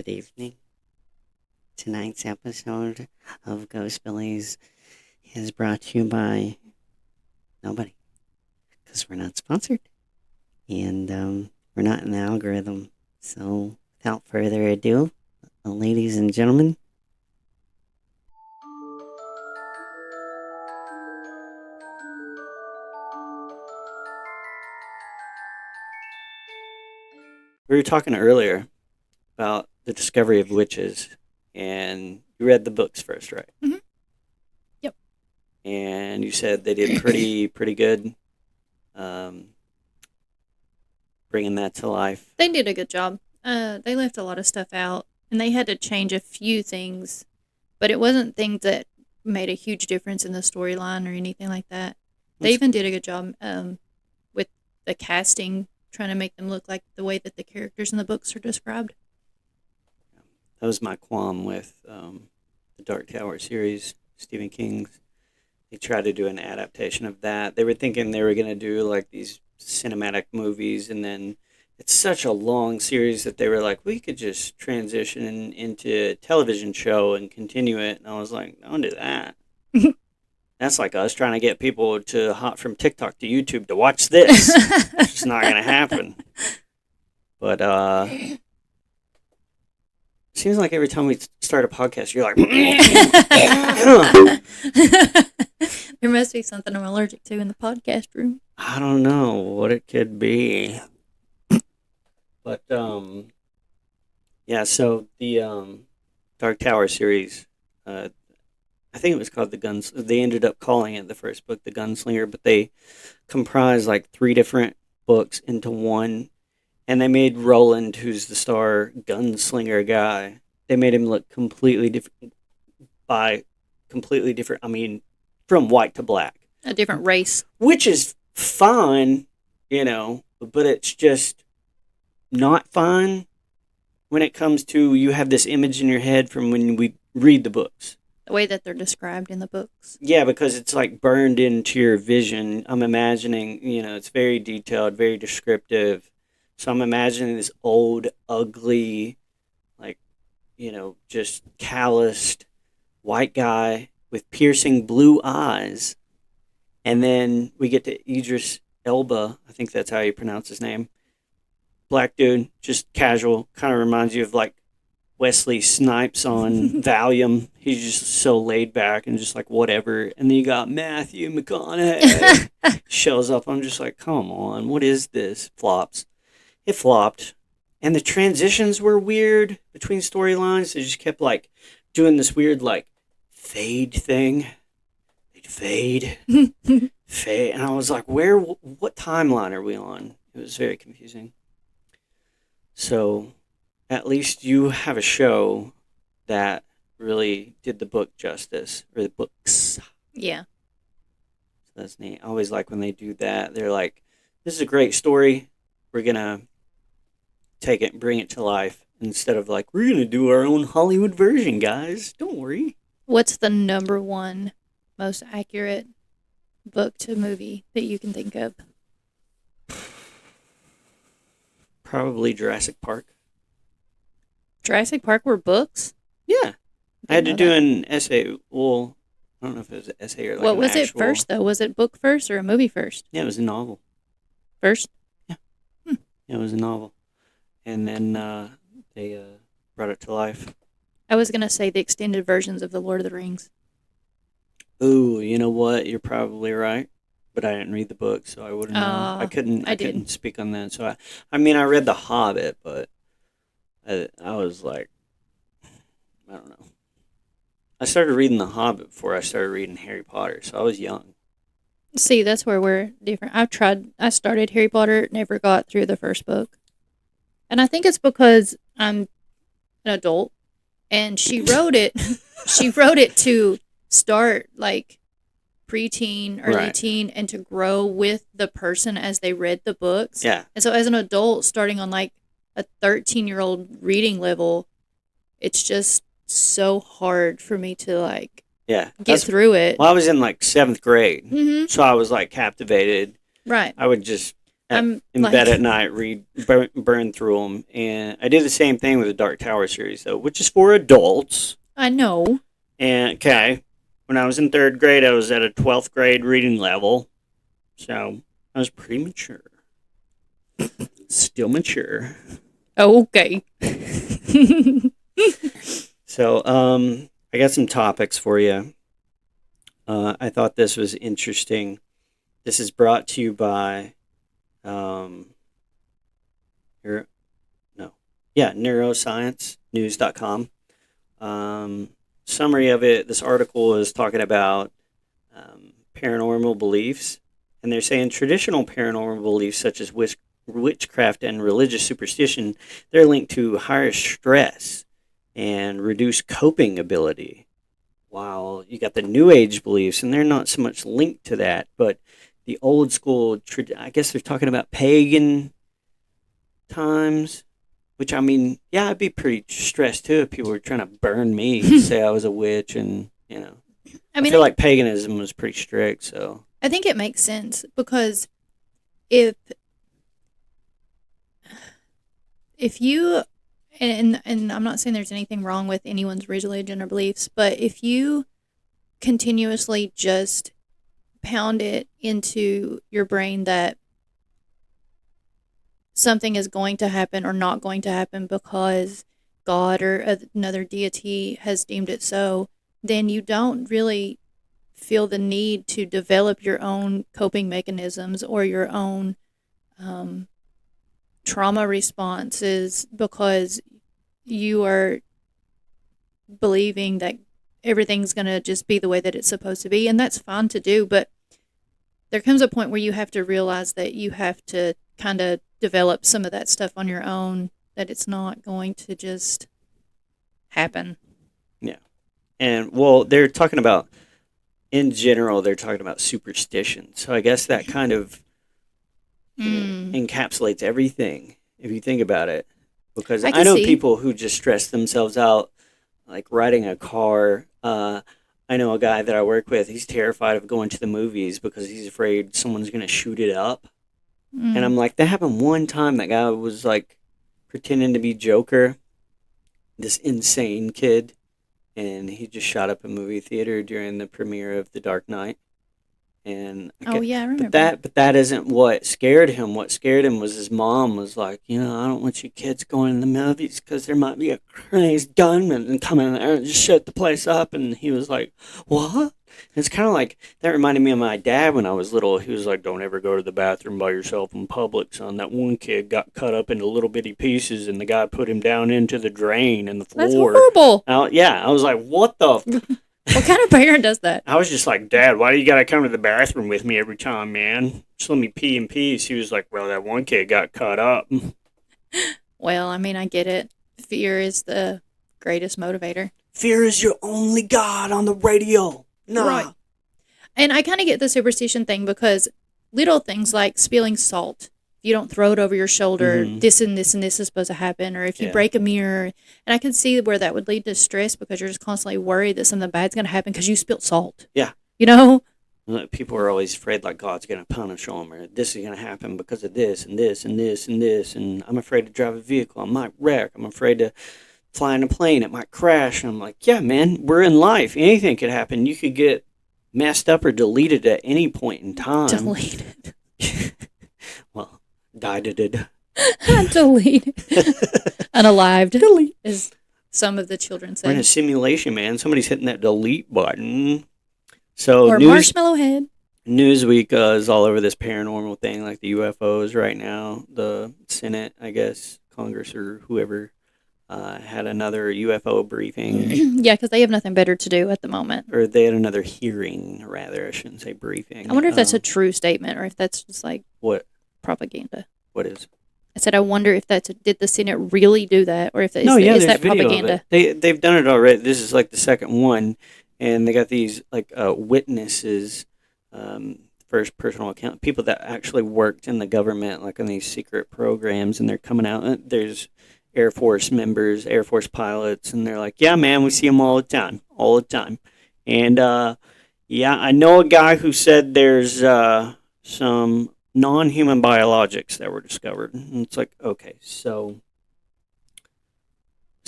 Good evening. Tonight's episode of Ghostbillies is brought to you by nobody, because we're not sponsored, and we're not in the algorithm. So, without further ado, ladies and gentlemen, we were talking earlier about the discovery of witches, and you read the books first, right? Mm-hmm. Yep. And you said they did pretty good, um, bringing that to life. They did a good job. They left a lot of stuff out, and they had to change a few things, but it wasn't things that made a huge difference in the storyline or anything like that. They even did a good job with the casting, trying to make them look like the way that the characters in the books are described. That was my qualm with the Dark Tower series, Stephen King's. They tried to do an adaptation of that. They were thinking they were going to do like these cinematic movies, and then it's such a long series that they were like, we could just transition into a television show and continue it. And I was like, don't do that. That's like us trying to get people to hop from TikTok to YouTube to watch this. It's just not going to happen. But seems like every time we start a podcast, you're like, There must be something I'm allergic to in the podcast room. I don't know what it could be. But, yeah, so the Dark Tower series, I think it was called The Guns. They ended up calling it the first book, The Gunslinger, but they comprised like 3 different books into one. And they made Roland, who's the star gunslinger guy, they made him look completely different I mean, from white to black. A different race. Which is fine, but it's just not fun when it comes to you have this image in your head from when we read the books. The way that they're described in the books. Yeah, because it's like burned into your vision. I'm imagining, it's very detailed, very descriptive. So I'm imagining this old, ugly, like, just calloused white guy with piercing blue eyes. And then we get to Idris Elba. I think that's how you pronounce his name. Black dude, just casual. Kind of reminds you of like Wesley Snipes on Valium. He's just so laid back and just like whatever. And then you got Matthew McConaughey shows up. I'm just like, come on, what is this? Flops. It flopped. And the transitions were weird between storylines. They just kept like doing this weird like fade thing. They'd fade. Fade. And I was like, what timeline are we on? It was very confusing. So at least you have a show that really did the book justice, or the books. Yeah. So that's neat. I always like when they do that. They're like, this is a great story. We're going to take it and bring it to life, instead of like, we're going to do our own Hollywood version, guys. Don't worry. What's the number one most accurate book to movie that you can think of? Probably Jurassic Park. Jurassic Park were books? Yeah. I had to do an essay. Well, I don't know if it was an essay or like what was actual... it first, though? Was it book first or a movie first? Yeah, it was a novel. First? Yeah. Yeah, it was a novel. And then they brought it to life. I was going to say the extended versions of The Lord of the Rings. Ooh, you know what? You're probably right. But I didn't read the book, so I wouldn't know. I couldn't speak on that. So I read The Hobbit, but I was like, I don't know. I started reading The Hobbit before I started reading Harry Potter, so I was young. See, that's where we're different. I started Harry Potter, never got through the first book. And I think it's because I'm an adult, and she wrote it. She wrote it to start like preteen, early teen, and to grow with the person as they read the books. Yeah. And so as an adult, starting on like a 13-year-old reading level, it's just so hard for me to like get through it. Well, I was in like 7th grade, Mm-hmm. so I was like captivated. Right. I would just I'm in like, bed at night, burn through them. And I did the same thing with the Dark Tower series, though, which is for adults. I know. And, okay, when I was in third grade, I was at a 12th grade reading level. So I was pretty mature. Still mature. Okay. So, I got some topics for you. I thought this was interesting. This is brought to you by, your, no, yeah, neurosciencenews.com. Summary of it, this article is talking about paranormal beliefs, and they're saying traditional paranormal beliefs such as witchcraft and religious superstition, they're linked to higher stress and reduced coping ability. While you got the new age beliefs, and they're not so much linked to that, but the old school, I guess they're talking about pagan times, which, I mean, yeah, I'd be pretty stressed too if people were trying to burn me, say I was a witch, and, I I mean, feel like paganism was pretty strict, so. I think it makes sense because if you and I'm not saying there's anything wrong with anyone's religion or beliefs, but if you continuously just pound it into your brain that something is going to happen or not going to happen because God or another deity has deemed it so, then you don't really feel the need to develop your own coping mechanisms or your own trauma responses because you are believing that everything's going to just be the way that it's supposed to be. And that's fine to do, but there comes a point where you have to realize that you have to kind of develop some of that stuff on your own, that it's not going to just happen. Yeah. And, well, they're talking about, in general, they're talking about superstition. So I guess that kind of encapsulates everything, if you think about it. Because I know people who just stress themselves out, like riding a car. I know a guy that I work with, he's terrified of going to the movies because he's afraid someone's going to shoot it up. And I'm like, that happened one time. That guy was like pretending to be Joker, this insane kid. And he just shot up a movie theater during the premiere of The Dark Knight. And yeah, I remember. But that isn't what scared him. What scared him was his mom was like, I don't want you kids going to the movies because there might be a crazy gunman and come in there and just shut the place up. And he was like, what? It's kind of like, that reminded me of my dad when I was little. He was like, don't ever go to the bathroom by yourself in public, son. That one kid got cut up into little bitty pieces and the guy put him down into the drain in the floor. That's horrible. Yeah, I was like, what the What kind of parent does that? I was just like, Dad, why do you gotta come to the bathroom with me every time, man? Just let me pee in peace. He was like, well, that one kid got cut up. Well, I mean, I get it. Fear is the greatest motivator. Fear is your only god on the radio. Nah. Right. And I kind of get the superstition thing because little things like spilling salt, if you don't throw it over your shoulder, this and this and this is supposed to happen, or if you break a mirror. And I can see where that would lead to stress because you're just constantly worried that something bad's going to happen because you spilled salt. Yeah. People are always afraid like God's going to punish them or this is going to happen because of this and this and this and this. And I'm afraid to drive a vehicle. I might wreck. I'm afraid to fly in a plane. It might crash. And I'm like, yeah, man, we're in life. Anything could happen. You could get messed up or deleted at any point in time. Deleted. Well, deleted. Deleted. Unalived. Delete. As some of the children say. We're in a simulation, man. Somebody's hitting that delete button. So or Marshmallow Head. Newsweek is all over this paranormal thing, like the UFOs right now. The Senate, I guess, Congress or whoever, had another UFO briefing. Yeah, because they have nothing better to do at the moment. Or they had another hearing, rather. I shouldn't say briefing. I wonder if that's a true statement or if that's just like what propaganda. What is? I said, I wonder if did the Senate really do that or if that is that propaganda? They've done it already. This is like the second one. And they got these like witnesses, first personal account, people that actually worked in the government, like on these secret programs, and they're coming out. There's Air Force members, Air Force pilots, and they're like, yeah, man, we see them all the time. And yeah, I know a guy who said there's some non-human biologics that were discovered. And it's like, okay, so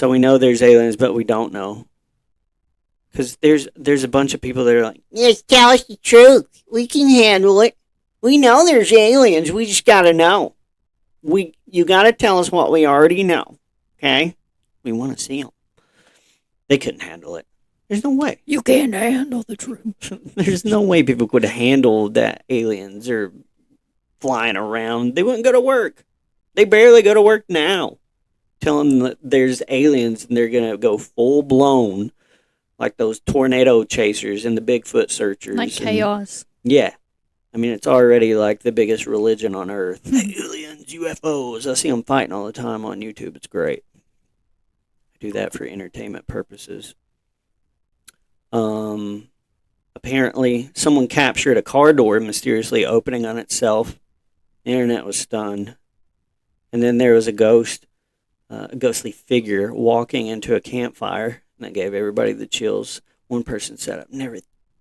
we know there's aliens, but we don't know. Because there's a bunch of people that are like, just tell us the truth. We can handle it. We know there's aliens. We just gotta know. You gotta tell us what we already know. Okay? We want to see them. They couldn't handle it. There's no way. You can't handle the truth. There's no way people could handle that aliens are flying around. They wouldn't go to work. They barely go to work now. Tell them that there's aliens and they're gonna go full blown, like those tornado chasers and the Bigfoot searchers. Like chaos. Yeah. I mean, it's already like the biggest religion on earth. Aliens, UFOs. I see them fighting all the time on YouTube. It's great. I do that for entertainment purposes. Apparently, someone captured a car door mysteriously opening on itself. The internet was stunned. And then there was a ghostly figure walking into a campfire. And that gave everybody the chills. One person said, I've never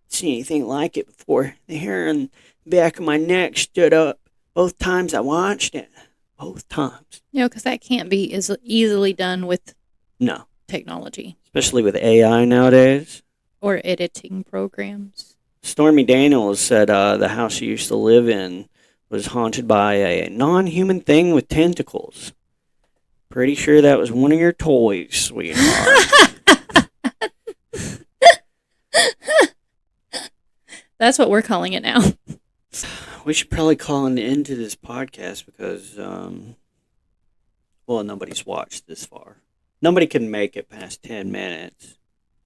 seen anything like it before. The hair on the back of my neck stood up both times I watched it. Both times. Because that can't be as easily done with no technology. Especially with AI nowadays. Or editing programs. Stormy Daniels said the house she used to live in was haunted by a non-human thing with tentacles. Pretty sure that was one of your toys, sweetheart. That's what we're calling it now. We should probably call an end to this podcast because, nobody's watched this far. Nobody can make it past 10 minutes.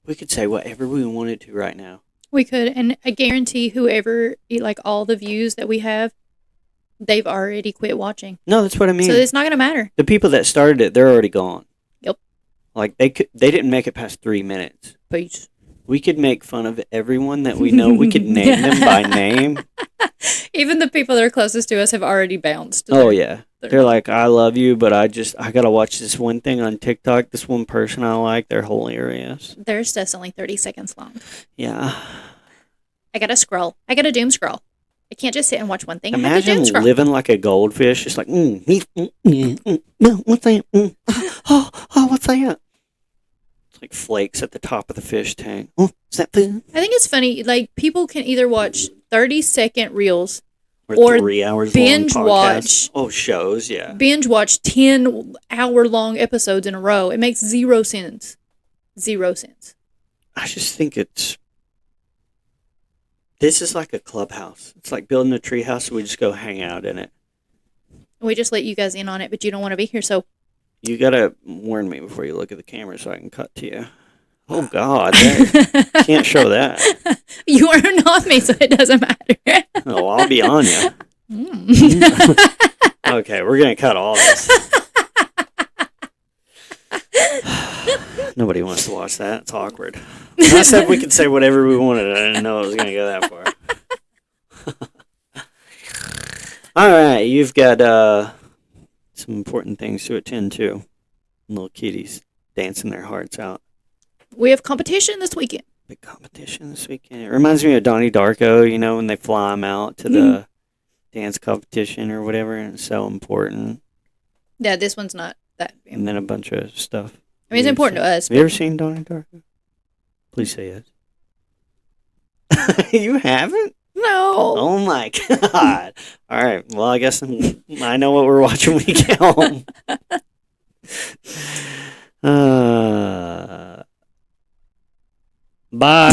We could say whatever we wanted to right now. We could, and I guarantee whoever, like all the views that we have, they've already quit watching. No, that's what I mean. So it's not going to matter. The people that started it, they're already gone. Yep. Like they didn't make it past 3 minutes. Peace. We could make fun of everyone that we know. We could name them by name. Even the people that are closest to us have already bounced. Oh, yeah. They're like, I love you, but I got to watch this one thing on TikTok. This one person I like, they're hilarious. Their stuff's only 30 seconds long. Yeah. I got to scroll. I got to doom scroll. I can't just sit and watch one thing. Imagine living like a goldfish. Just like, what's that? What's that? It's like flakes at the top of the fish tank. Oh, is that food? I think it's funny. Like, people can either watch 30-second reels or 3 hours binge long watch. Oh, shows, yeah. Binge watch 10-hour-long episodes in a row. It makes 0 sense. 0 sense. I just think this is like a clubhouse. It's like building a treehouse, so we just go hang out in it. We just let you guys in on it, but you don't want to be here, so... You gotta warn me before you look at the camera so I can cut to you. Oh, God. Can't show that. You are not me, so it doesn't matter. Oh, I'll be on you. Okay, we're going to cut all this. Nobody wants to watch that. It's awkward. When I said we could say whatever we wanted, I didn't know it was going to go that far. All right, you've got some important things to attend to. Little kitties dancing their hearts out. We have competition this weekend. Big competition this weekend. It reminds me of Donnie Darko, when they fly him out to the dance competition or whatever, and it's so important. Yeah, this one's not that. And then a bunch of stuff. I mean, it's important to us. Have you ever seen Donnie Darko? Please say yes. You haven't? No. Oh my God. All right. Well, I guess I know what we're watching when we get home. Bye.